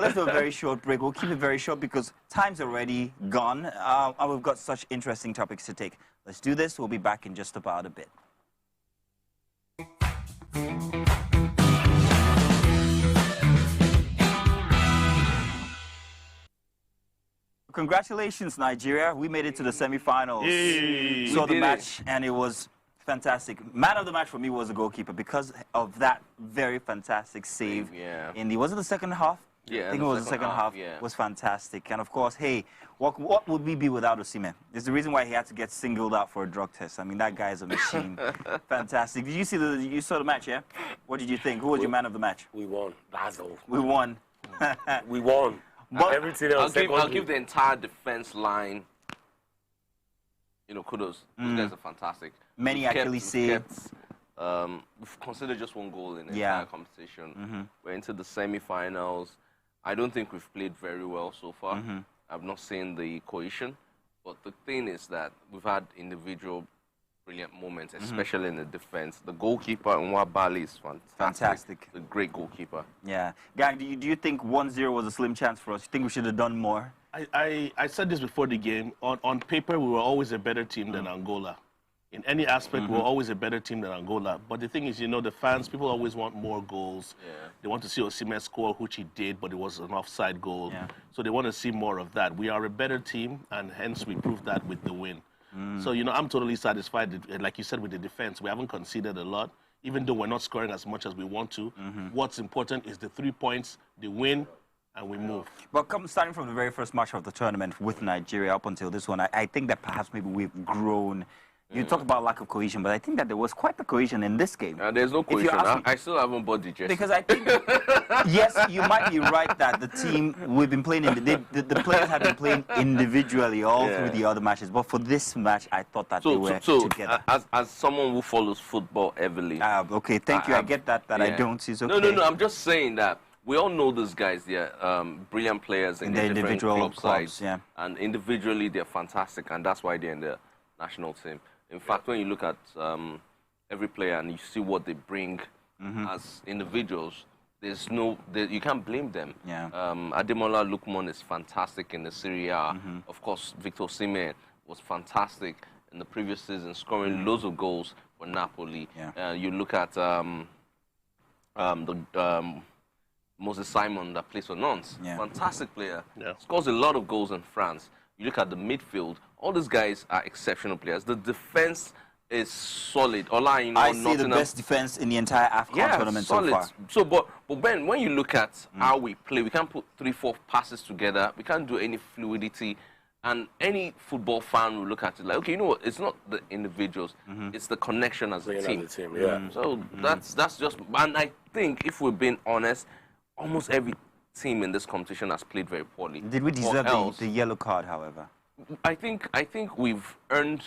Let's do a very short break. We'll keep it very short because time's already gone, and we've got such interesting topics to take. Let's do this. We'll be back in just about a bit. Congratulations, Nigeria. We made it to the semifinals. Saw the match, and it was fantastic. Man of the match for me was the goalkeeper because of that very fantastic save. Yeah. In the, was it the second half? Yeah, I think it was the second half. Yeah. Was fantastic. And of course, hey, what would we be without Osimhen? It's the reason why he had to get singled out for a drug test. I mean, that guy is a machine. Fantastic. Did you see you saw the match, yeah? What did you think? Who was your man of the match? We won. That's all. We won. We won. But everything else. I'll give the entire defense line, kudos. Those guys are fantastic. Many actually say. We've considered just one goal in the entire competition. We're into the semi-finals. I don't think we've played very well so far. I've not seen the cohesion. But the thing is that we've had individual brilliant moments, especially in the defense. The goalkeeper, Nwabali, is fantastic. A great goalkeeper. Yeah. Gang, do you think 1-0 was a slim chance for us? You think we should have done more? I said this before the game. On paper, we were always a better team than Angola. In any aspect, we're always a better team than Angola. But the thing is, the fans, people always want more goals. Yeah. They want to see Osimhen score, which he did, but it was an offside goal. Yeah. So they want to see more of that. We are a better team, and hence we proved that with the win. So, I'm totally satisfied. Like you said, with the defense, we haven't conceded a lot, even though we're not scoring as much as we want to. What's important is the 3 points, the win, and we move. But starting from the very first match of the tournament with Nigeria up until this one, I think that perhaps maybe we've grown. You talk about lack of cohesion, but I think that there was quite the cohesion in this game. There's no cohesion. I still haven't bought the jersey. Because I think, yes, you might be right that the team, we've been playing, the players have been playing individually all through the other matches. But for this match, I thought that they were together. As someone who follows football heavily. Okay, thank you. I get that I don't. It's okay. No, I'm just saying that we all know those guys. They're brilliant players in their individual club sides. Yeah. And individually, they're fantastic, and that's why they're in the national team. In fact, when you look at every player and you see what they bring as individuals, you can't blame them. Yeah. Ademola Lookman is fantastic in the Serie A. Of course, Victor Osimhen was fantastic in the previous season, scoring loads of goals for Napoli. Yeah. You look at Moses Simon that plays for Nantes. Yeah. Fantastic player. Yeah. Scores a lot of goals in France. You look at the midfield, all these guys are exceptional players. The defense is solid. I see the best defense in the entire AFCON tournament so far. So, but Ben, when you look at how we play, we can't put 3-4 passes together. We can't do any fluidity. And any football fan will look at it like, okay, you know what? It's not the individuals. It's the connection as a team. So that's just... And I think, if we're being honest, almost every team in this competition has played very poorly. Did we deserve the yellow card, however? I think we've earned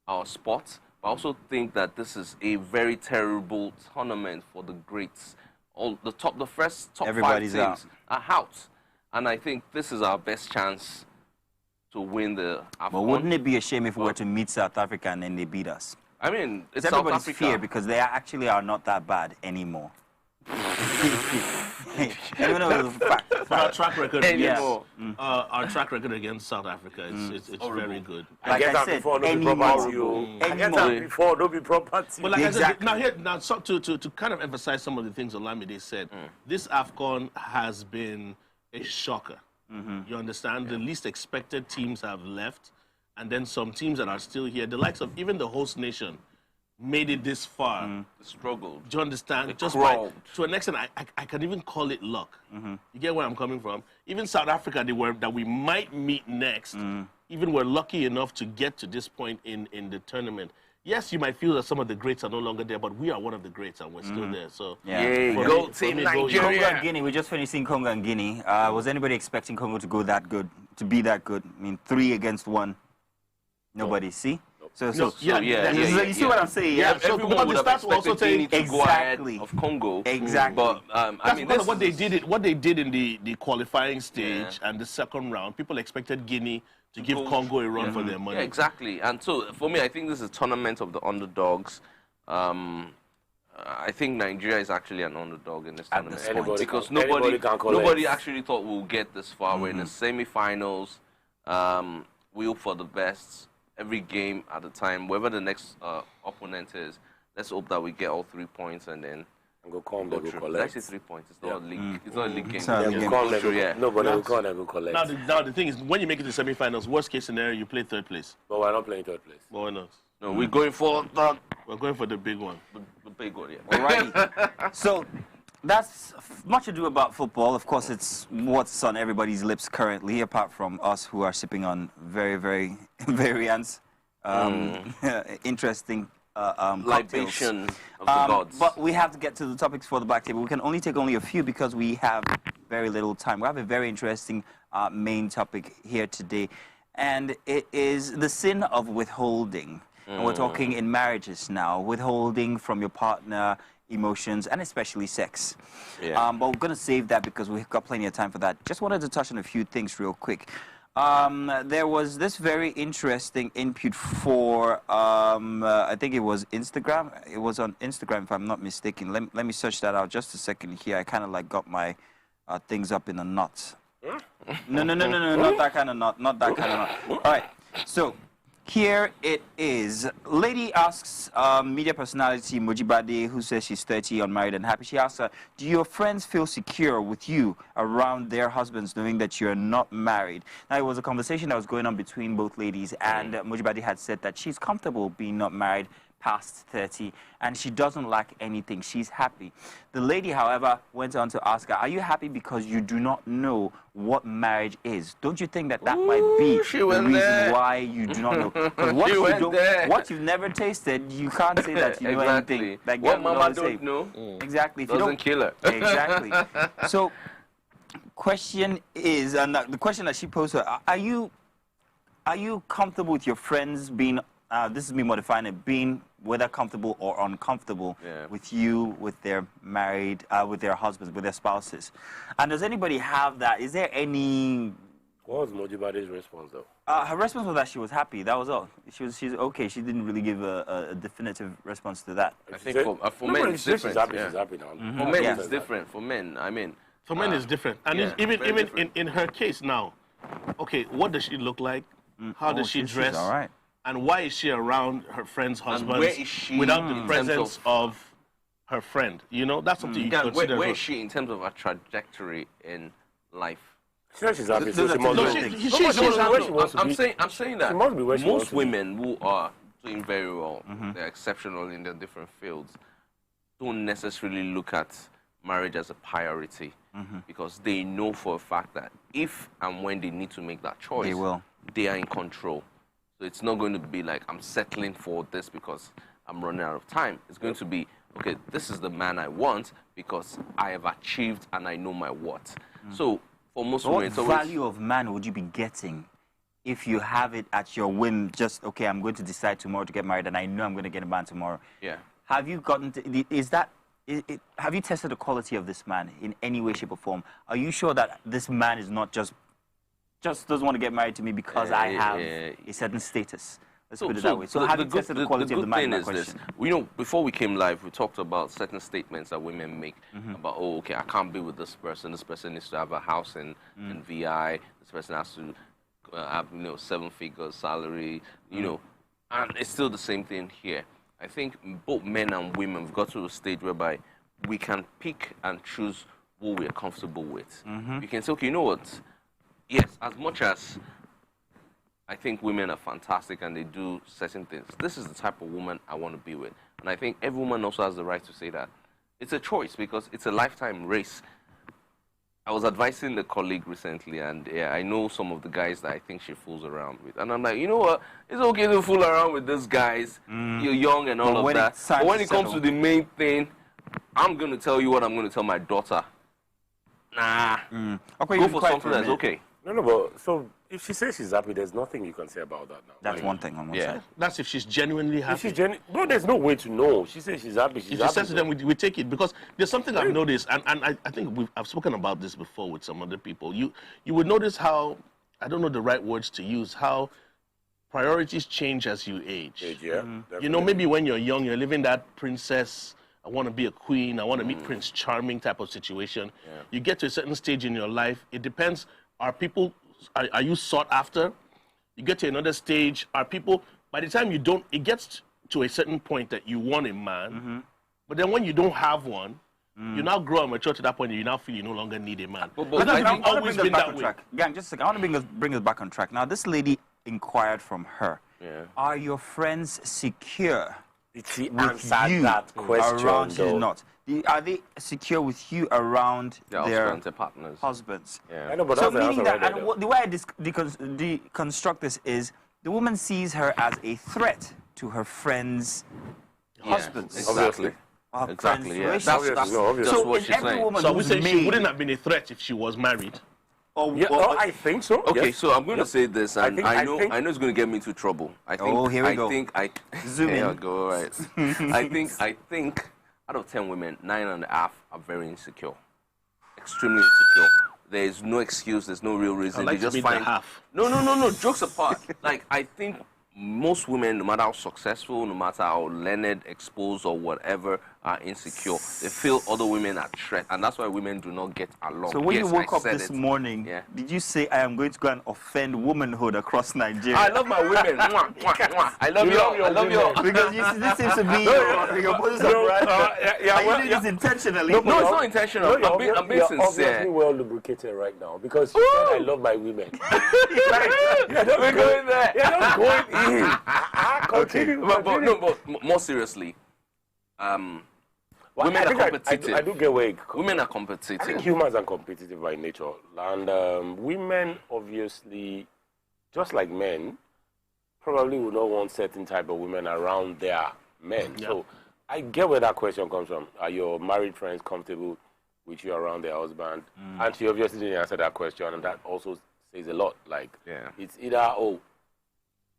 our spot, but I also think that this is a very terrible tournament for the greats. The first top Everybody's 5 teams are out, and I think this is our best chance to win the AFCON. But wouldn't it be a shame if we were to meet South Africa and then they beat us? I mean, it's everybody's South Africa. fear because they actually are not that bad anymore. Even though it was a fact. But our track record, Anymore. our track record against South Africa, it's very good. Like I said, anymore. I get that before, don't be property. But like exactly. I said, now to kind of emphasize some of the things Olamide said, this AFCON has been a shocker. You understand? The least expected teams have left, and then some teams that are still here, the likes of even the host nation, made it this far. Struggled. Do you understand? Just to an extent, I can even call it luck. You get where I'm coming from? Even South Africa, that we might meet next, even were lucky enough to get to this point in the tournament. Yes, you might feel that some of the greats are no longer there, but we are one of the greats and we're still there. So Go Team Nigeria. Congo and Guinea, we just finished seeing Congo and Guinea. Was anybody expecting Congo to go that good, to be that good? I mean, 3-1. Nobody, see? So you see what I'm saying? Yeah, everyone would have expected Guinea to go ahead of Congo. Exactly. But I mean, what they did in the qualifying stage and the second round. People expected Guinea to give Congo a run for their money. Yeah, exactly. And so for me, I think this is a tournament of the underdogs. I think Nigeria is actually an underdog in this At tournament this point. because Anybody can collect. nobody actually thought we'll get this far. We're in the semi-finals. We hope for the best every game at a time. Whoever the next opponent is, let's hope that we get all 3 points and then And go come, go they go through. collect. Actually, 3 points. It's not a league. It's not a league game. It's not a They league go game. come, they go, Yeah. nobody will That's- come, they go collect. Now the thing is, when you make it to semi-finals, worst case scenario, you play third place. But we're not playing third place. But why not? No, we're going for We're going for the big one. the big one. Yeah. Alrighty. So that's much ado about football. Of course, it's what's on everybody's lips currently, apart from us who are sipping on very, very variants, interesting cocktails. Libation of the gods. But we have to get to the topics for the Black Table. We can only take a few because we have very little time. We have a very interesting main topic here today, and it is the sin of withholding. And we're talking in marriages now, withholding from your partner emotions and especially sex. Yeah. But we're going to save that because we've got plenty of time for that. Just wanted to touch on a few things real quick. There was this very interesting input for, I think it was Instagram. It was on Instagram, if I'm not mistaken. Let me search that out just a second here. I kind of like got my things up in a knot. No, not that kind of knot. Not that kind of knot. All right, so here it is. Lady asks media personality Mojibade, who says she's 30, unmarried and happy. She asks her, do your friends feel secure with you around their husbands knowing that you're not married? Now, it was a conversation that was going on between both ladies, and Mojibade had said that she's comfortable being not married past 30, and she doesn't lack anything. She's happy. The lady, however, went on to ask her, are you happy because you do not know what marriage is? Don't you think that might be she the went reason there. why you do not know? Because She went there. what you've never tasted, you can't say that you know Exactly. anything. Like What Gavin mama always say. don't know Exactly. If you doesn't don't, kill her. exactly. So, question is, and the question that she posed, are you comfortable with your friends being? This is me modifying it, being whether comfortable or uncomfortable with you, with their married, with their husbands, with their spouses. And does anybody have that? Is there any? What was Mojibade's response, though? Her response was that she was happy. That was all. She's okay. She didn't really give a definitive response to that. I think for men it's different. She's happy, yeah. she's happy now. For men Yeah. it's different. For men, I mean. For men, it's different. And yeah, even very different. in her case now, okay, what does she look like? How does she she's dress? all right. And why is she around her friend's husbands where is she without the in terms presence of her friend? You know, that's something you Yeah, consider. where is she in terms of her trajectory in life? She says she's happy, so Those she are must two be. different things. She's where she wants to I'm be. saying that She must be where she wants most to be. women who are doing very well, they're exceptional in their different fields, don't necessarily look at marriage as a priority because they know for a fact that if and when they need to make that choice, they are in control. So it's not going to be like I'm settling for this because I'm running out of time. It's going to be, okay, this is the man I want because I have achieved and I know my worth. So for most What women, it's always, value of man would you be getting if you have it at your whim? Just, okay, I'm going to decide tomorrow to get married and I know I'm going to get a man tomorrow. yeah. Have you gotten to, have you tested the quality of this man in any way, shape or form? Are you sure that this man is not just doesn't want to get married to me because I have a certain status? Let's put it that way. So have you tested the quality of the man? The good thing is this. You know, before we came live, we talked about certain statements that women make about, oh, okay, I can't be with this person. This person needs to have a house in VI. This person has to have, 7-figure salary, you know. And it's still the same thing here. I think both men and women have got to a stage whereby we can pick and choose what we're comfortable with. You can say, okay, you know what? Yes, as much as I think women are fantastic and they do certain things, this is the type of woman I want to be with. And I think every woman also has the right to say that. It's a choice because it's a lifetime race. I was advising a colleague recently, and I know some of the guys that I think she fools around with. And I'm like, you know what? It's okay to fool around with these guys. You're young and all of that. But when it comes to the main thing, I'm going to tell you what I'm going to tell my daughter. Nah. Okay, go for something that's okay. No, but so if she says she's happy, there's nothing you can say about that now. That's one thing on one side. That's if she's genuinely If happy. she's bro, there's no way to know. She says she's happy. She's If she happy. says to them, we take it. Because there's something I've noticed, and I think I've spoken about this before with some other people. You would notice how, I don't know the right words to use, how priorities change as you age. Yeah, You know, maybe when you're young, you're living that princess I want to be a queen, I want to meet Prince Charming type of situation. Yeah. You get to a certain stage in your life, it depends, are you sought after? You get to another stage, are people, by the time it gets to a certain point that you want a man, but then when you don't have one, you now grow and mature to that point and you now feel you no longer need a man. But I I think want to bring us back on track. Gang, just a second. I want to bring us back on track. Now, this lady inquired from her, are your friends secure She with answered you that question, around? She though. did not. Are they secure with you around their partners? husbands? Yeah. I know, but So that's the meaning answer that, right and the way I deconstruct this is, the woman sees her as a threat to her friends' husbands. Exactly. Friends' That's relationships. obviously. just So what is she's every saying. woman So we who's say she made, wouldn't have been a threat if she was married. I think so. Okay, yes. so I'm going to say this, and I know it's going to get me into trouble. I think, Oh, here we go. Zoom in. Here I go, right. I think out of 10 women, 9.5 are very insecure, extremely insecure. There is no excuse. There's no real reason. I'd like They to just meet find the half. No. Jokes apart. Like, I think most women, no matter how successful, no matter how learned, exposed, or whatever, are insecure. They feel other women are threat, and that's why women do not get along. So when Yes, you woke I up said this it. morning, did you say, I am going to go and offend womanhood across Nigeria? I love my women. Mwah, mwah, mwah. I love you all. I love you all. Because you see, this seems to be your modus operandi. Are you doing this intentionally? No, it's not intentional. I'm being you're sincere. obviously well lubricated right now because you said I love my women. We're going there. You're not going in. Continue. But more seriously, women are competitive. I do get where Women are I think competitive. humans are competitive by nature. And women, obviously, just like men, probably would not want certain type of women around their men. Yeah. So I get where that question comes from. Are your married friends comfortable with you around their husband? And she obviously didn't answer that question, and that also says a lot. Like, it's either, it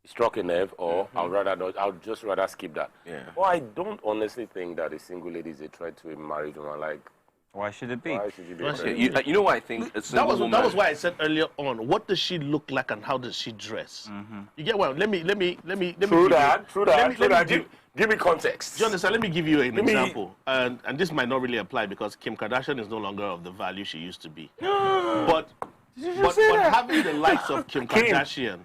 struck a nerve, or I'll just rather skip that. Yeah. Well, I don't honestly think that a single lady is a threat to a married woman. Like, Why should it be? why should you be a Why threat? You know what I think? A That single was woman. why I said earlier on. What does she look like and how does she dress? You get what? Let me. True that. Give me context. Do you understand? Let me give you an example. And this might not really apply because Kim Kardashian is no longer of the value she used to be. but having the likes of Kim Kardashian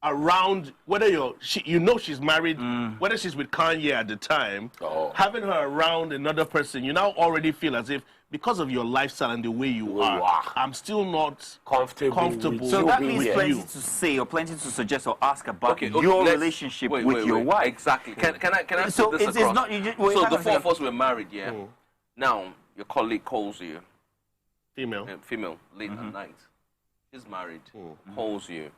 around, whether she's married, whether she's with Kanye at the time, having her around another person, you now already feel as if, because of your lifestyle and the way you are, I'm still not comfortable. So that means with plenty you. to say or plenty to suggest or ask about your let's- relationship wait, with your wife. Exactly. Can I So put this it's across? not. You just, So hang the on a four of second. us were married, yeah? Now, your colleague calls you, female. female, late at night. She's married, calls you.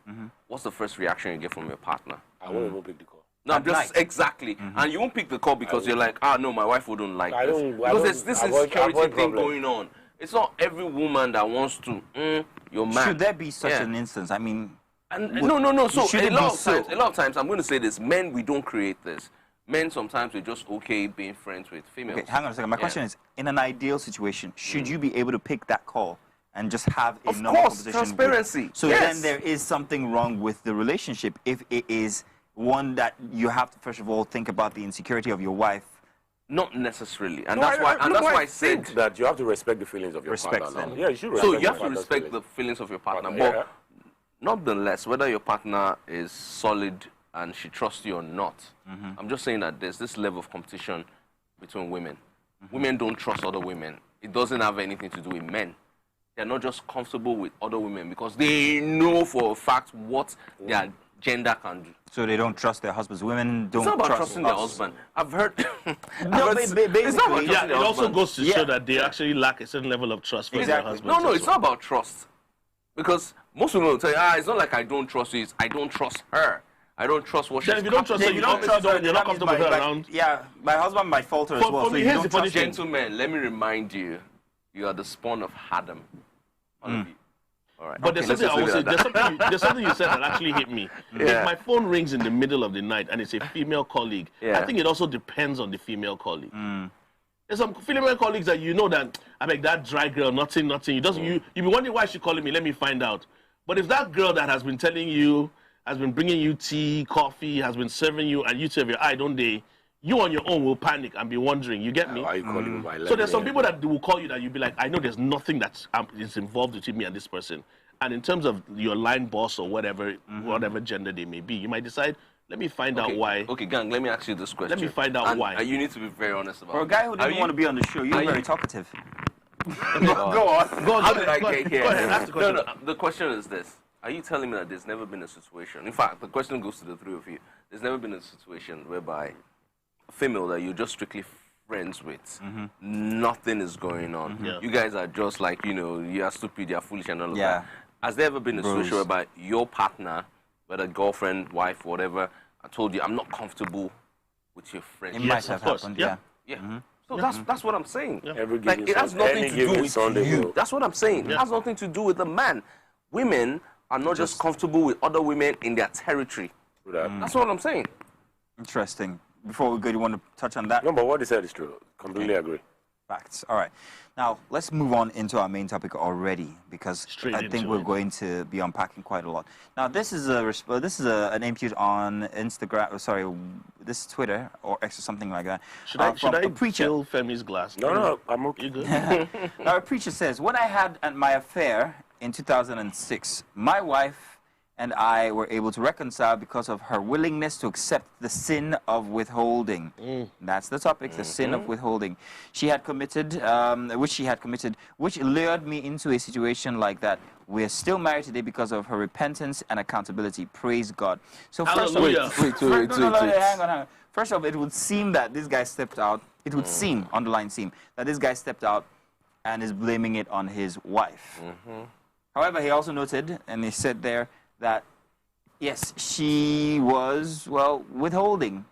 What's the first reaction you get from your partner? I won't even pick the call. No, At just night. exactly. And you won't pick the call because you're like, no, my wife wouldn't like I this. don't- Because there's this avoid insecurity thing problem. going on. It's not every woman that wants to, you're mad. Should there be such Yeah. an instance? I mean, And no. So should a it lot be of so? times, a lot of times, I'm going to say this: men, we don't create this. Men sometimes we're just okay being friends with females. okay, hang on a second. My question is: in an ideal situation, should you be able to pick that call and just have a Of normal course, conversation? transparency. So Yes. then there is something wrong with the relationship if it is one that you have to first of all think about the insecurity of your wife. Not necessarily, and No, that's why I said. think that you have to respect the feelings of your Respect partner. now. them. Yeah, you should respect So you your have to partner's respect the feelings. feelings of your partner, Partner, but nonetheless, whether your partner is solid and she trusts you or not, I'm just saying that there's this level of competition between women. Women don't trust other women. It doesn't have anything to do with men. They're not just comfortable with other women because they know for a fact what their gender can do. So they don't trust their husbands. Women don't It's not about trust trusting their us. husband. I've heard. No, it's not basically, about Yeah, trusting it their also husband. goes to Yeah. show that they actually lack a certain level of trust for their Exactly. husbands. No, as it's well. not about trust. Because most women will tell you, it's not like I don't trust you, it's I don't trust her. I don't trust what she's Then if you don't trust If her, you you don't trust her, you're not comfortable with her around. Yeah, my husband might falter as For- well. for So me, you here's don't the funny trust thing. him. Gentlemen, let me remind you, you are the spawn of Adam. All of you. All right. But there's Okay, something I let's will just say. leave it at that. There's something you said that actually hit me. Yeah. If my phone rings in the middle of the night and it's a female colleague, Yeah. I think it also depends on the female colleague. There's some female colleagues that you know that I make that dry girl, nothing. You be wondering why she's calling me. Let me find out. But if that girl that has been telling you, has been bringing you tea, coffee, has been serving you, and you two have your eye, don't they? you on your own will panic and be wondering. You get me? Why are you calling me by So there's some people that will call you that you'll be like, I know there's nothing that is involved between me and this person. And in terms of your line boss or whatever, whatever gender they may be, you might decide, let me find out why. Okay, gang, let me ask you this question. Let me find out why. And you need to be very honest about it. For a guy who didn't want to be on the show, you're very talkative. Go on. How did I get here? Go ahead, ask the question. No, the question is this. Are you telling me that there's never been a situation, in fact, the question goes to the three of you, there's never been a situation whereby a female that you're just strictly friends with, nothing is going on. Yeah. You guys are just like, you are stupid, you are foolish and all of that. Has there ever been a situation whereby your partner, whether girlfriend, wife, whatever, I told you, I'm not comfortable with your friend? It might have happened, yeah. So that's what I'm saying. Every Like, it has nothing to do with Sunday, you. bro. That's what I'm saying. It has nothing to do with the man. Women are not just comfortable with other women in their territory. That's what I'm saying. Interesting. Before we go, you want to touch on that? No, but what he said is true. Completely agree. Facts. All right. Now, let's move on into our main topic already, because I think we're going to be unpacking quite a lot. Now, this is an input on Instagram. Sorry, this is Twitter or X or something like that. Should I preacher? fill Femi's glass? No, I'm okay. You good? Now, a preacher says, when I had my affair in 2006, my wife and I were able to reconcile because of her willingness to accept the sin of withholding. That's the topic, the sin of withholding. She had committed, which lured me into a situation like that. We're still married today because of her repentance and accountability. Praise God. So first of all, hang on. First off, it would seem that this guy stepped out. It would seem, underline seem, that this guy stepped out and is blaming it on his wife. However, he also noted, and he said there, that, yes, she was, withholding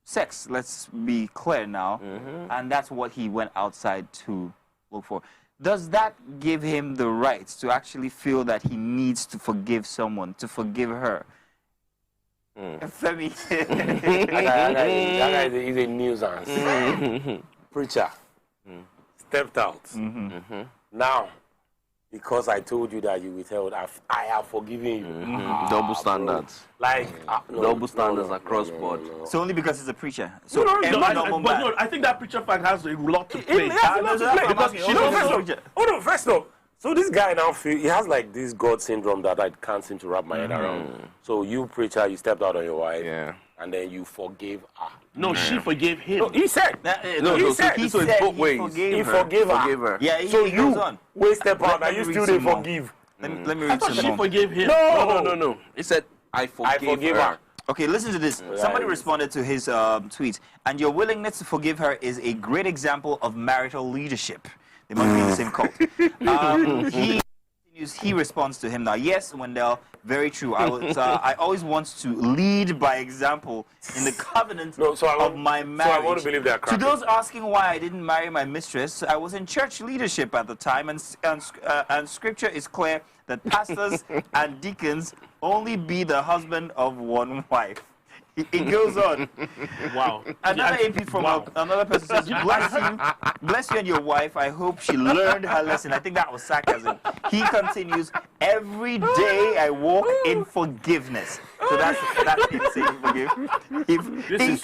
sex. Let's be clear now. And that's what he went outside to look for. Does that give him the right to actually feel that he needs to forgive someone, to forgive her? Femi. That guy is a nuisance. Preacher. Stepped out. Now, because I told you that you withheld, I have forgiven you. Double standards. Double standards across board. So only because he's a preacher. So I think that preacher fact has a lot to play. First off, so this guy now he has like this God syndrome that I can't seem to wrap my head around. So you preacher, you stepped out on your wife, and then you forgave her. No, she forgave him. No, he said. He said it's both ways. He forgave her. Yeah, so he you goes on. wait step out and you still didn't forgive. Let me I read thought some she more. forgave him. No. He said, I forgave her. Okay, listen to this. Somebody responded to his tweet, and your willingness to forgive her is a great example of marital leadership. They must be in the same cult. He responds to him now. Yes, Wendell, very true. I always want to lead by example in the covenant of my marriage. So I want to believe that. To those asking why I didn't marry my mistress, I was in church leadership at the time, and Scripture is clear that pastors and deacons only be the husband of one wife. It goes on. Wow. Another AP from another person says, bless you and your wife. I hope she learned her lesson. I think that was sarcasm. He continues, every day I walk in forgiveness. So that's insane.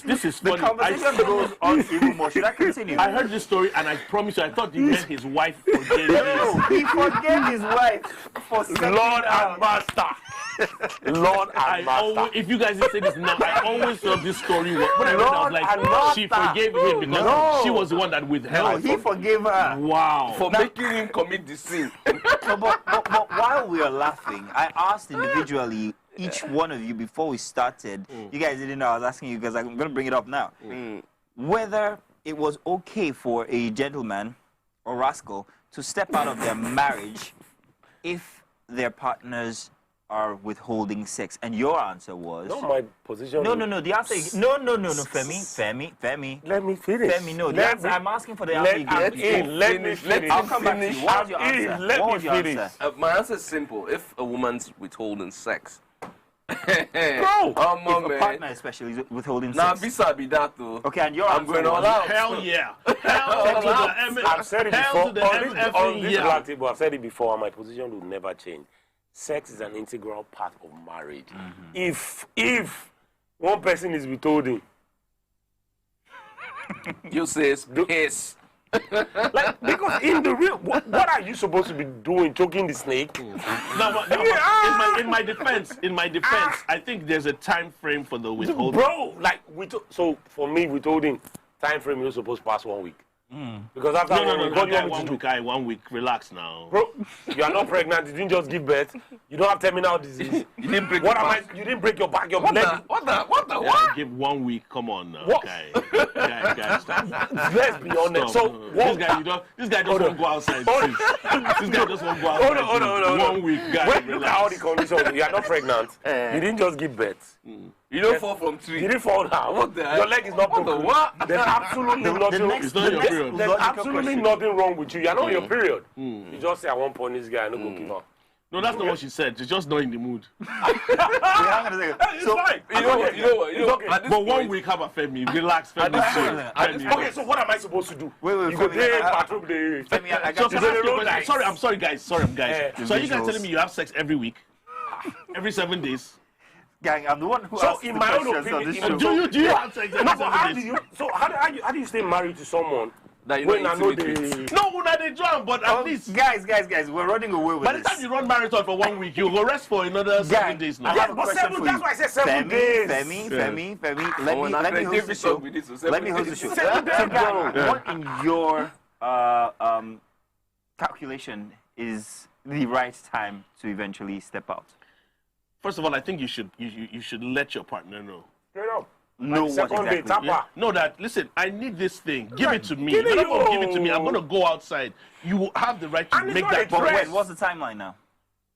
This is the funny. conversation goes on even more. Should I continue? I heard this story and I promise you, I thought you meant his wife forgave him. No, he forgave his wife for Lord and Master. Lord and Master. If you guys didn't say this now, I always thought this story was, when I read it, I was like, she forgave him because she was the one that withheld. No, he forgave her. Wow. For making him commit the sin. But while we are laughing, I asked individually each one of you before we started. You guys didn't know I was asking you because I'm going to bring it up now. Whether it was okay for a gentleman or rascal to step out of their marriage if their partners are withholding sex, and your answer was no. My position. No. The answer is no. Femi. Let me finish. Femi, no. The answer, I'm asking for the answer. Let me finish. I'll come back to you. What was your answer? Let me finish. My answer is simple. If a woman's withholding sex, if a partner especially is withholding sex. Visa be that too. Okay, and your answer going all was, out. Hell yeah. Hell to the M. I've said it before. To the On this black table, I've said it before, and my position will never change. Sex is an integral part of marriage. If one person is withholding, You say piss. Like, because in the real, what are you supposed to be doing? Choking the snake? No, but in my defense, I think there's a time frame for the withholding. Bro, like, so for me, withholding, time frame, you're supposed to pass 1 week. Because after what do you want me to do? 1 week, relax now. Bro, you are not pregnant, you didn't just give birth, you don't have terminal disease. You didn't break You didn't break your back, your leg. What? Give 1 week, come on now. What? Guy, stop. Let's be honest. Stop. So, this guy just won't go outside. This guy just won't go outside. Hold on. 1 week, guy, when you look at all the relax. conditions, you are not pregnant, you didn't just give birth. You don't fall from tree. You didn't fall down. What the heck? Your leg is not What the broken. what? There's absolutely nothing. It's not your period. There's absolutely nothing wrong with you. You're not on your period. Hmm. You just say at one point this guy, I no go give up. No, that's not what she said. She's just not in the mood. Hang on a second. It's So, fine. You know what? It's okay. At this But 1 point- week, have a Femi. Relax, Femi. Okay, so what am I supposed to do? Wait, You go Femi, there, patrol the... Femi, I So, got can you. I ask you a question? Sorry, I'm sorry, guys. So, are you Visuals. guys telling me you have sex every week? Every 7 days? Gang, I'm the one who So, asked in the my own questions on this opinion, show. Do you have sex every No, but how 7 do days? you... So, how do you stay married to someone That you when know I know intimate the... with. No, una they drown, but at least Guys, we're running away with by the this. time you run marathon for 1 week, you go rest for another 7 days I now. have a but question seven- for that's you. why I said 7 Femi, days. Femi. Someone Let me actually host the did show. with this, so Let me 7 host the days. show. 7 days, So, bro. gang, what in your calculation is the right time to eventually step out? First of all, I think you should let your partner know. Straight up. Know what Second day, exactly? tapa. Know that, listen, I need this thing. Give it to me. give You're it not going to give you. it to me. I'm going to go outside. You will have the right to And it's make not that a But Dress. wait, what's the timeline now?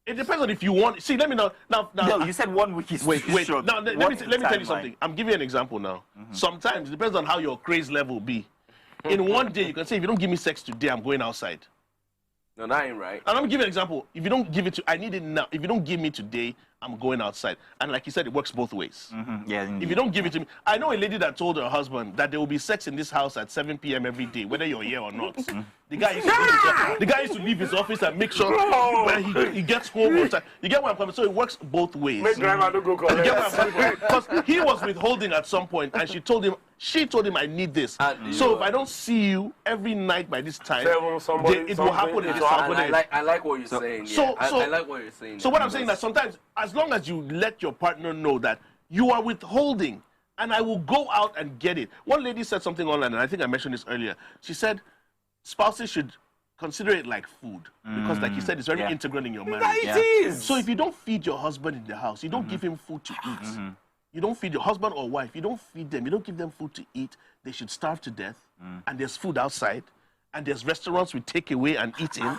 It depends on if you want. See, let me know. Now, No, you said 1 week is wait. too short. Now, let What's me the tell you timeline? something. I'm giving you an example now. Sometimes it depends on how your craze level be. In 1 day, you can say, if you don't give me sex today, I'm going outside. No, that ain't right. And I'm gonna give you an example. If you don't give it to, I need it now. If you don't give me today, I'm going outside. And like you said, it works both ways. Yeah, If indeed. you don't give it to me, I know a lady that told her husband that there will be sex in this house at 7 p.m. every day, whether you're here or not. The guy used to leave his office and make sure when he gets home on time. You get what I'm coming? So it works both ways. Make driver don't go You get collect. what I'm coming from? Because he was withholding at some point, and she told him I need this. And So you- if I don't see you every night by this time, Seven, somebody- then it will something, happen in it's this all- house. And I like what you're saying. Yeah. so- I like what you're saying. So what I'm saying is that sometimes, as long as you let your partner know that you are withholding, and I will go out and get it. One lady said something online, and I think I mentioned this earlier. She said spouses should consider it like food because, like you said, it's very Yeah. integral in your marriage. Yeah. It is. So if you don't feed your husband in the house, you don't give him food to eat. You don't feed your husband or wife. You don't feed them. You don't give them food to eat. They should starve to death. And there's food outside, and there's restaurants we take away and eat in.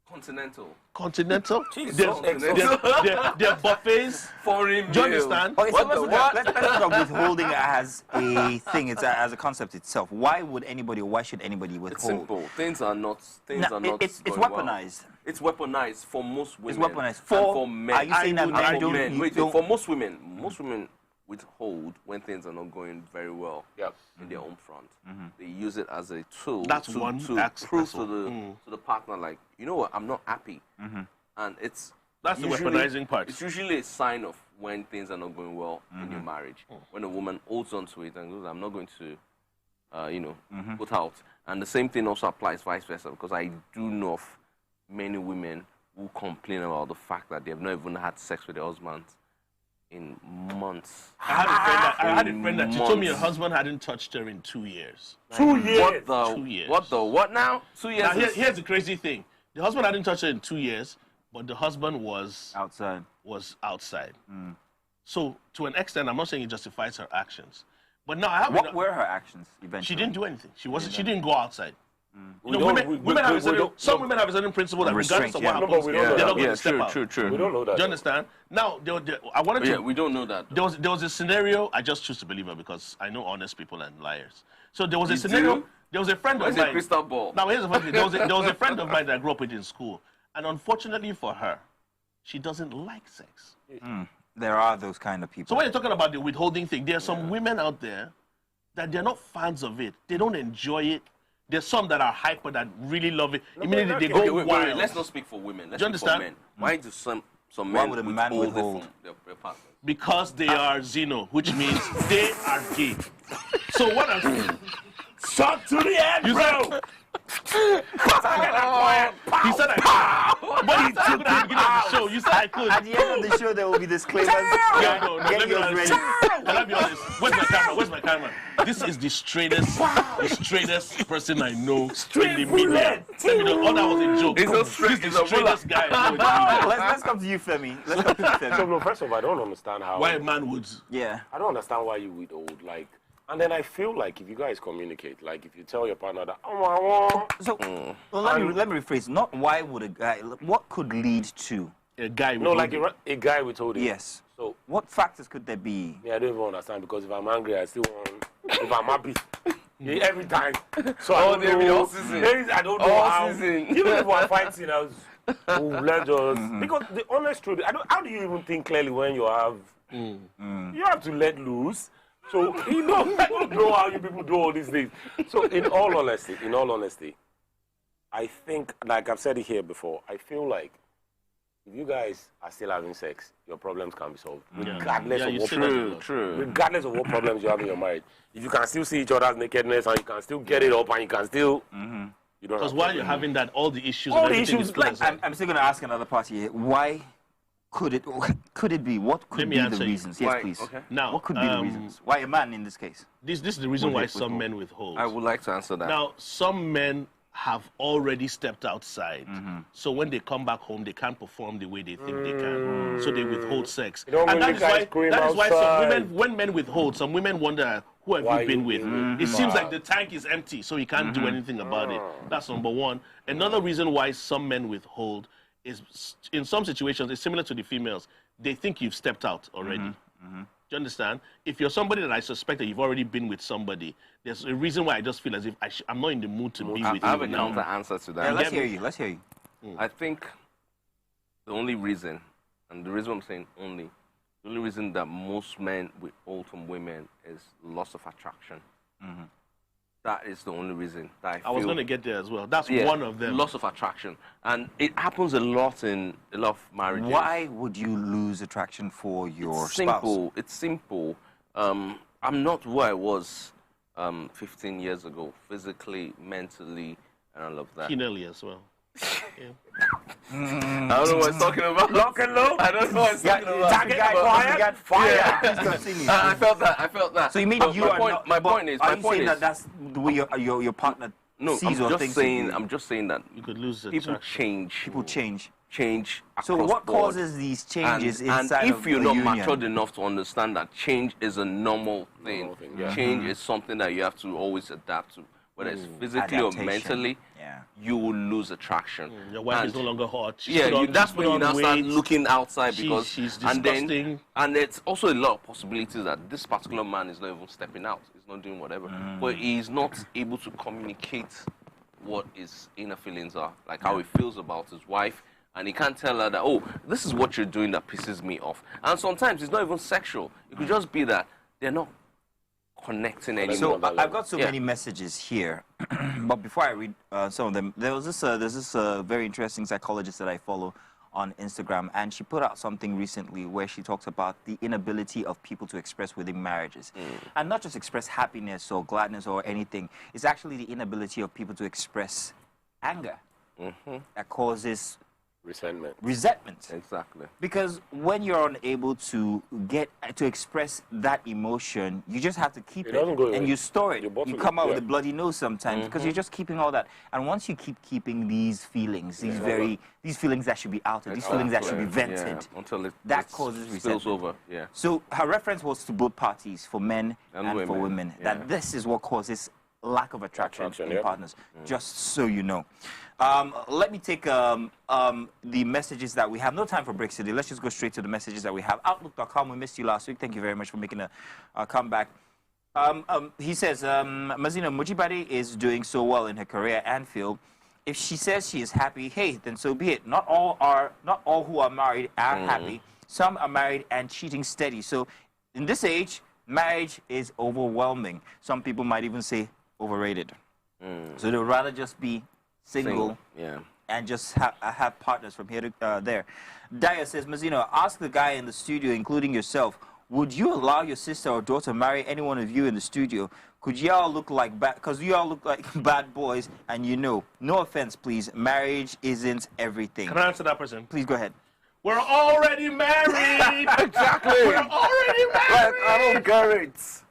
Continental. Continental. Jesus. There's buffets. Foreign Do you meal. understand? Okay, so What let's the look at, what? let's look at withholding as a thing, as a concept itself. Why would anybody, or why should anybody It's withhold? simple. Things are not. It's going well. weaponized. It's weaponized for most women. It's weaponized. And For- for men. are you saying that And men for don't- men. you Wait, don't- for most women withhold when things are not going very well Yep. in their own front. They use it as a tool That's to, one to aspect. prove to the partner, like, you know what, I'm not happy. And it's That's the usually- weaponizing part. It's usually a sign of when things are not going well in your marriage. When a woman holds on to it and goes, I'm not going to, put out. And the same thing also applies vice versa, because I do know of many women who complain about the fact that they've not even had sex with their husbands in months. I had a friend that she told me her Months. husband hadn't touched her in 2 years. 2 years. What the? 2 years. What the? What now? 2 years. Now, is- here's the crazy thing. The husband hadn't touched her in 2 years, but the husband was Outside. outside. So to an extent, I'm not saying it justifies her actions. But now I have What were her actions eventually? she didn't do anything. She didn't go outside. We You know, don't- women have a certain, don't- some women have a certain principle that regardless Restraint, of yeah. what No, but happens, we don't know they're that. not going yeah, to step true, out. true. We don't know that. Do you understand? Now, I wanted to. Yeah, we don't know that. There was a scenario. I just choose to believe her because I know honest people and liars. So there was a You scenario. do? There was a friend Where's of the mine. crystal ball? Now here's the funny thing. There was a friend of mine that I grew up with in school, and unfortunately for her, she doesn't like sex. There are those kind of people. So when you're talking about the withholding thing, there are some women out there that they're not fans of it. They don't enjoy it. There's some that are hyper that really love it. Immediately they go Okay, wait, wild. let's not speak for women. Let's Do you speak for understand? men. Why do some Why men would a man withhold it withhold? from their partners? Because they are xeno, which means they are gay. So what I'm saying, Shot to the head, bro. He said I could. When he took the beginning of the show, you said I could. At the end of the show, there will be disclaimers. No, Get let me be yours honest. ready. Let me be honest. Where's my camera? This is the straightest person I know in the media. Let me know. All that was a joke. It's so straight. This is the straightest guy I know in the media. Let's come to you, Femi. Let's come to you, So, Femi. no, first of all, I don't understand how. Why a man would. Yeah. I don't understand why you withhold. Like, and then I feel like if you guys communicate, like if you tell your partner that, So, well, let me rephrase. Not why would a guy, what could lead to? A guy no, like would. a guy withholding. Yes. So, What factors could there be? yeah, I don't even understand because if I'm angry, I still want. If I'm happy, every time. So I don't know. all season. I don't know All how. season. Even if we're fighting, I was. Oh, let's just. Because the honest truth, how do you even think clearly when you have? You have to let loose. So you know, I don't know how you people do all these things. So in all honesty, I think, like I've said it here before, I feel like if you guys are still having sex, your problems can be solved, regardless of what regardless of what problems you have in your marriage. If you can still see each other's nakedness and you can still get it up and you can still, you don't. Because while you're having that, all the issues, All and the everything issues, is like, pleasant. I'm still going to ask another party here. Why could it be? What could Let me be the answer you. reasons? Yes, Why? please. Okay. Now, What could be the reasons? Why a man in this case? This is the reason why Would some withhold. men withhold. I would like to answer that. Now, some men have already stepped outside. So when they come back home, they can't perform the way they think they can. So they withhold sex. don't And really guys scream that is why some outside. women, when men withhold, some women wonder, who have Why you been you with? been with? It seems like the tank is empty, so he can't do anything about it. That's number one. Another reason why some men withhold is, in some situations, it's similar to the females. They think you've stepped out already. Do you understand? If you're somebody that I suspect that you've already been with somebody, there's a reason why I just feel as if I'm not in the mood to be with I have you a now. counter answer to Yeah, that. let's hear you. Let's hear you. I think the only reason, and the reason I'm saying only, the only reason that most men withhold from women is loss of attraction. That is the only reason that I was feel- going to get there as well. That's Yeah, one of them. Loss of attraction. And it happens a lot in a lot of marriages. Why would you lose attraction for your It's spouse? simple. It's simple. I'm not where I was 15 years ago, physically, mentally, and all of that. Finally as well. Yeah. I don't know what I'm talking about. Lock and load. I don't know what I'm talking about. Target quiet. Fire. Please continue. I felt that. So you mean But you my are point, not? My but point is. Are My you point saying is. that that's the way your partner No, sees I'm or just thinks? saying. I'm just saying that You could lose the people attraction. change. People change. Change. So across what board. causes these changes and inside if of you're a not union? matured enough to understand that change is a normal thing, yeah. change is something that you have to always adapt to, whether it's physically or Adaptation. mentally, Yeah. you will lose attraction. Your wife And is no longer hot. She's yeah, put on- that's she's when put you on now start weight. looking outside She's- because she's and disgusting. it's also a lot of possibilities that this particular man is not even stepping out, he's not doing whatever, but he's not able to communicate what his inner feelings are, like how he feels about his wife. And he can't tell her that, oh, this is what you're doing that pisses me off. And sometimes it's not even sexual. It could just be that they're not connecting anymore. So that I've got so Yeah. many messages here, but before I read some of them, there's this very interesting psychologist that I follow on Instagram, and she put out something recently where she talks about the inability of people to express within marriages, and not just express happiness or gladness or anything. It's actually the inability of people to express anger that causes resentment. Exactly. Because when you're unable to express that emotion, you just have to keep It it, doesn't go and away. you store it. You bottle You it, come out with yeah. a bloody nose sometimes because you're just keeping all that. And once you keep keeping these feelings, these feelings that should be outed, these feelings that should be vented, Yeah, until that it causes spills resentment. over. Yeah. So her reference was to both parties, for men and for women, women, yeah. that this is what causes lack of attraction in yeah. partners, just so you know. Let me take the messages that we have. No time for breaks today. Let's just go straight to the messages that we have. Outlook.com, we missed you last week. Thank you very much for making a comeback. He says, Mazina Mujibadi is doing so well in her career at Anfield. If she says she is happy, hey, then so be it. Not all who are married are happy. Some are married and cheating steady. So in this age, marriage is overwhelming. Some people might even say overrated. So they'd rather just be single. Yeah. And just have partners from here to there. Daya says, Mazino, ask the guy in the studio, including yourself, would you allow your sister or daughter marry any one of you in the studio? could y'all look like bad? Because you all look like bad boys, and you know, no offense, please, marriage isn't everything. Can I answer that person? Please go ahead. We're already married. Exactly. We're already married. Like, I don't get it.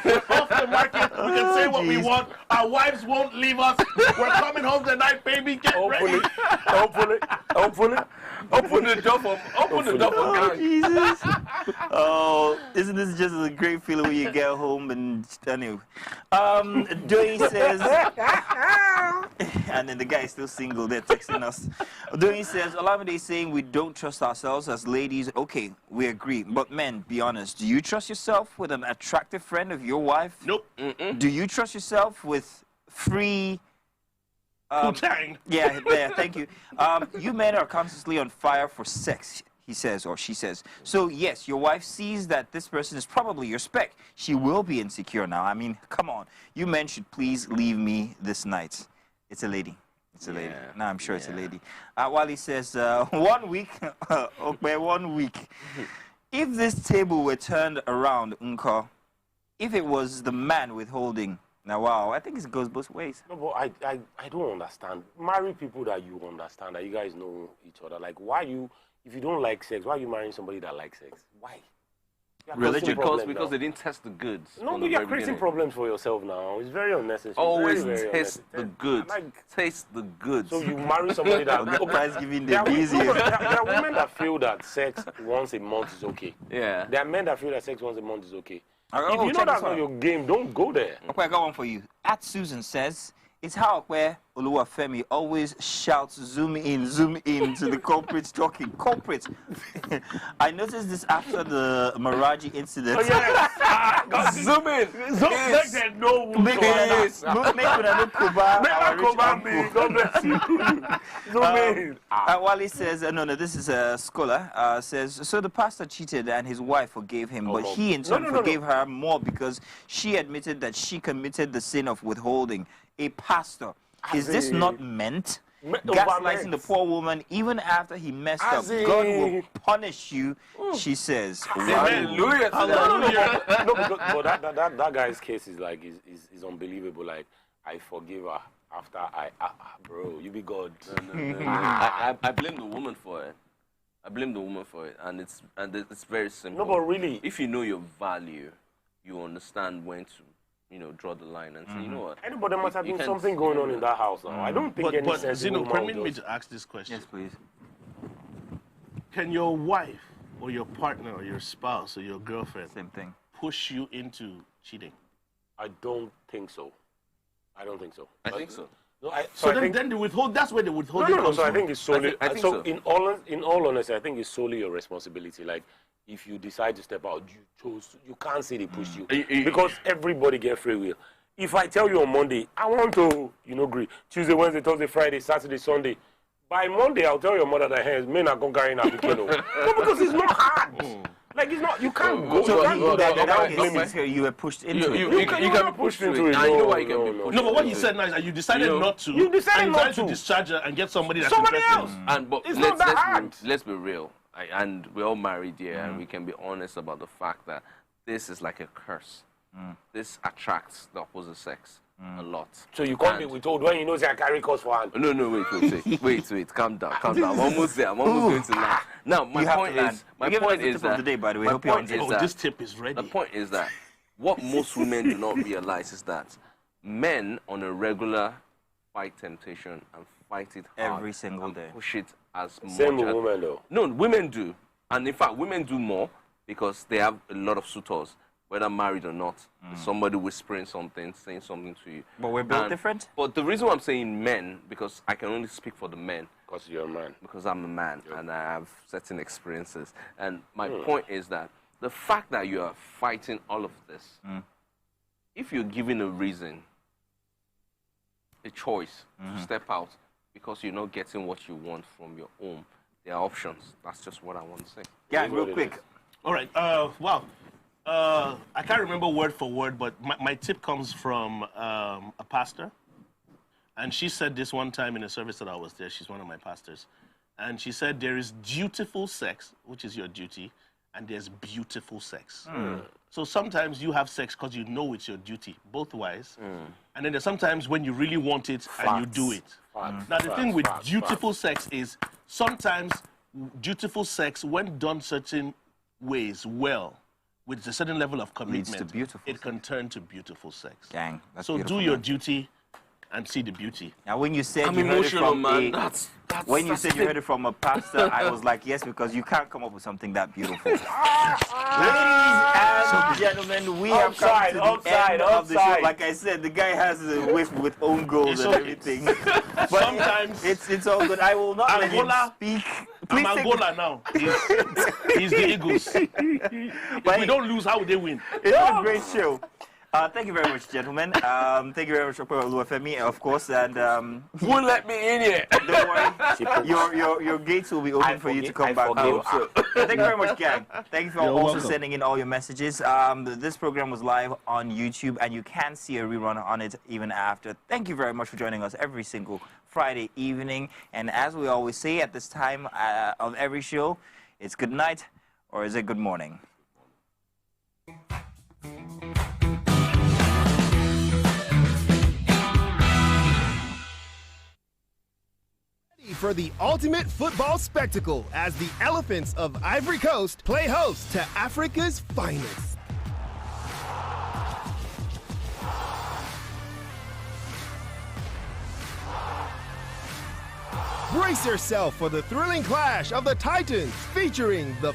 We're off the market. We can say what we want. Our wives won't leave us. We're coming home tonight, baby. Get ready. Hopefully. Open the door for gang. Jesus. Oh, isn't this just a great feeling when you get home and anyway? Dwayne says, and then the guy is still single. They're texting us. Dwayne says, Olamide is saying we don't trust ourselves as ladies. Okay, we agree. But men, be honest. Do you trust yourself with an attractive friend of your wife? Nope. Do you trust yourself with free? Wu-Tang. Yeah, thank you. You men are constantly on fire for sex, he says, or she says. So, yes, your wife sees that this person is probably your spec. She will be insecure now. I mean, come on. You men should please leave me this night. It's a lady. It's a lady. No, I'm sure it's a lady. Wally says, 1 week. Okay, 1 week. If this table were turned around, Unko, if it was the man withholding, now, wow, I think it goes both ways. No, but I don't understand. Marry people that you understand, that you guys know each other. Like, why if you don't like sex, why are you marrying somebody that likes sex? Why? Religion. Because they didn't test the goods. No, but you're creating problems for yourself now. It's very unnecessary. Always very taste the goods. Taste the goods. So you marry somebody that... Guys giving there the easiest. are women that feel that sex once a month is okay. Yeah. There are men that feel that sex once a month is okay. Oh, if you know that's not your game, don't go there. Okay, I got one for you. At Susan says, it's how where Oluwafemi always shouts, zoom in to the culprits talking. Culprits. I noticed this after the Maraji incident. Oh, yes. Zoom in. Make them know who Make una no cover our rich me. God bless you. Zoom in. Wally says, no, this is a scholar, says, so the pastor cheated and his wife forgave him, but he in turn forgave her more because she admitted that she committed the sin of withholding. A pastor. Is this not meant? Gaslighting the poor woman even after he messed up. God will punish you, she says. Hallelujah. No, but that guy's case is like is unbelievable. Like, I forgive her after bro, you be God. No. I blame the woman for it. And it's very simple. No, but really, if you know your value, you understand when to draw the line and say, you know what? Anybody must have been something going on in that house now. I don't think any sensible Zeno, permit me to ask this question. Yes, please. Can your wife or your partner or your spouse or your girlfriend Same thing. push you into cheating? I don't think so. I think so. No, then the withhold. That's where the withholding No. comes So I from. think it's solely. I think so so. in all honesty, I think it's solely your responsibility. Like, if you decide to step out, you can't say they pushed you because everybody get free will. If I tell you on Monday, I want to, agree. Tuesday, Wednesday, Thursday, Friday, Saturday, Sunday. By Monday, I'll tell your mother that hey, men are going to carry in a No, because it's not hard. Like, it's not. You can't go. So You can't do that. that case, you were pushed into it. You can be pushed into it. No, you know why you can be pushed. No, but what you said now is that you decided not to. You decided not to discharge her and get somebody that's somebody interested. else. But It's not that hard. Let's be real. And we're all married here, and we can be honest about the fact that this is like a curse. This attracts the opposite sex a lot. So you can't be told when you know I carry cause for hand. No, wait, calm down. I'm almost there. I'm almost going to land. Now, my point is that the day, by the way. Hope you're on Oh, this tip is ready. the point is that what most women do not realize is that men on a regular fight temptation and fight it hard every single day. push it as much Same with as women though. No, women do. And in fact, women do more because they have a lot of suitors, whether married or not. Somebody whispering something, saying something to you. But we're built different? But the reason why I'm saying men, because I can only speak for the men. Because you're a man. Because I'm a man and I have certain experiences. And my point is that the fact that you are fighting all of this, if you're given a reason, a choice to step out because you're not getting what you want from your home, there are options. That's just what I want to say. Yeah, real quick. All right. Wow. I can't remember word for word, but my tip comes from a pastor. And she said this one time in a service that I was there. She's one of my pastors. And she said there is dutiful sex, which is your duty, and there's beautiful sex. So sometimes you have sex because you know it's your duty, both ways. And then there's sometimes when you really want it and you do it. Now the thing with dutiful sex is sometimes dutiful sex, when done certain ways well, with a certain level of commitment, it can turn to beautiful sex. Dang, that's so beautiful, do your man. duty and see the beauty. Now, when you said I'm you heard it emotional, from man. when you said you heard it from a pastor, I was like, yes, because you can't come up with something that beautiful. Ladies and gentlemen, we have come to the end of the show. Like I said, the guy has a whiff with own goals and everything. But sometimes it's all good. I will not let him speak. I'm Angola now. He's the Eagles. If we don't lose, how would they win? It's a great show. Thank you very much, gentlemen. Thank you very much, Oluwafemi, of course, and won't let me in here. don't worry, your gates will be open for you to come back. Thank you very much, gang. Thank you for also welcome. sending in all your messages. This program was live on YouTube, and you can see a rerun on it even after. Thank you very much for joining us every single Friday evening. And as we always say at this time of every show, it's good night, or is it good morning? For the ultimate football spectacle as the Elephants of Ivory Coast play host to Africa's finest. Brace yourself for the thrilling clash of the Titans featuring the